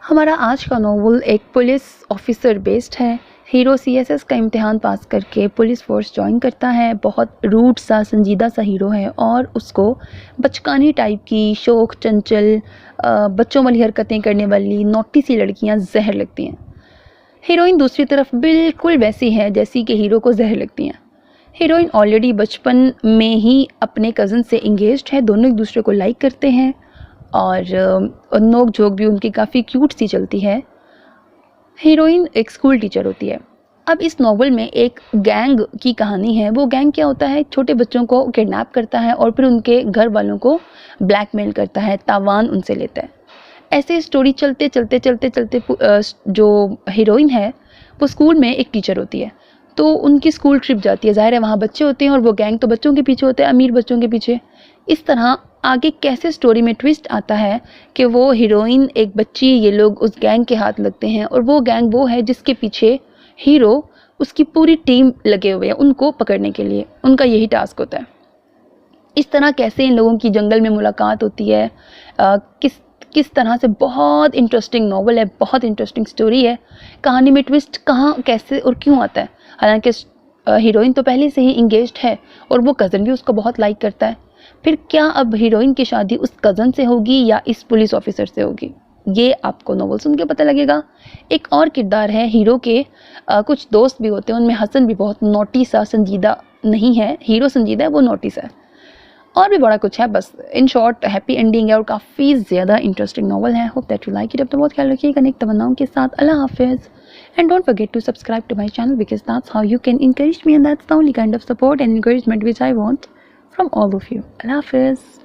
हमारा आज का नॉवल एक पुलिस ऑफिसर बेस्ड है। हीरो सीएसएस का इम्तिहान पास करके पुलिस फोर्स ज्वाइन करता है। बहुत रूड सा संजीदा सा हीरो है और उसको बचकानी टाइप की शौक चंचल बच्चों वाली हरकतें करने वाली नोटी सी लड़कियां जहर लगती हैं। हीरोइन दूसरी तरफ बिल्कुल वैसी है जैसी कि हीरो को जहर लगती हैं। हीरोइन ऑलरेडी बचपन में ही अपने कज़न से इंगेज्ड है, दोनों एक दूसरे को लाइक करते हैं और नोक झोंक भी उनकी काफ़ी क्यूट सी चलती है। हीरोइन एक स्कूल टीचर होती है। अब इस नॉवल में एक गैंग की कहानी है। वो गैंग क्या होता है, छोटे बच्चों को किडनैप करता है और फिर उनके घर वालों को ब्लैकमेल करता है, तावान उनसे लेता है। ऐसे स्टोरी चलते चलते चलते चलते जो हीरोइन है वो स्कूल में एक टीचर होती है, तो उनकी स्कूल ट्रिप जाती है। ज़ाहिर है वहाँ बच्चे होते हैं और वो गैंग तो बच्चों के पीछे होते हैं, अमीर बच्चों के पीछे। इस तरह आगे कैसे स्टोरी में ट्विस्ट आता है कि वो हीरोइन एक बच्ची, ये लोग उस गैंग के हाथ लगते हैं और वो गैंग वो है जिसके पीछे हीरो उसकी पूरी टीम लगे हुए हैं उनको पकड़ने के लिए। उनका यही टास्क होता है। इस तरह कैसे इन लोगों की जंगल में मुलाकात होती है, किस तरह से बहुत इंटरेस्टिंग नॉवल है, बहुत इंटरेस्टिंग स्टोरी है। कहानी में ट्विस्ट कहाँ कैसे और क्यों आता है। हालांकि हीरोइन तो पहले से ही इंगेज्ड है और वो कज़न भी उसको बहुत लाइक करता है। फिर क्या अब हीरोइन की शादी उस कज़न से होगी या इस पुलिस ऑफिसर से होगी, ये आपको नॉवल सुन के पता लगेगा। एक और किरदार है हीरो के, कुछ दोस्त भी होते हैं, उनमें हसन भी बहुत नोटी सा संजीदा नहीं है। हीरो संजीदा है, वो नोटी सा है। और भी बड़ा कुछ है। बस इन शॉर्ट हैप्पी एंडिंग है और काफ़ी ज़्यादा इंटरेस्टिंग नॉवल है। Hope that you like it. अब तो बहुत ख्याल रखिएगा नेक तमन्नाओं के साथ। अल्लाह हाफिज़। And don't forget to subscribe to my channel because that's how you can encourage me, and that's the only kind of support and encouragement which I want from all of you. Allah Hafiz.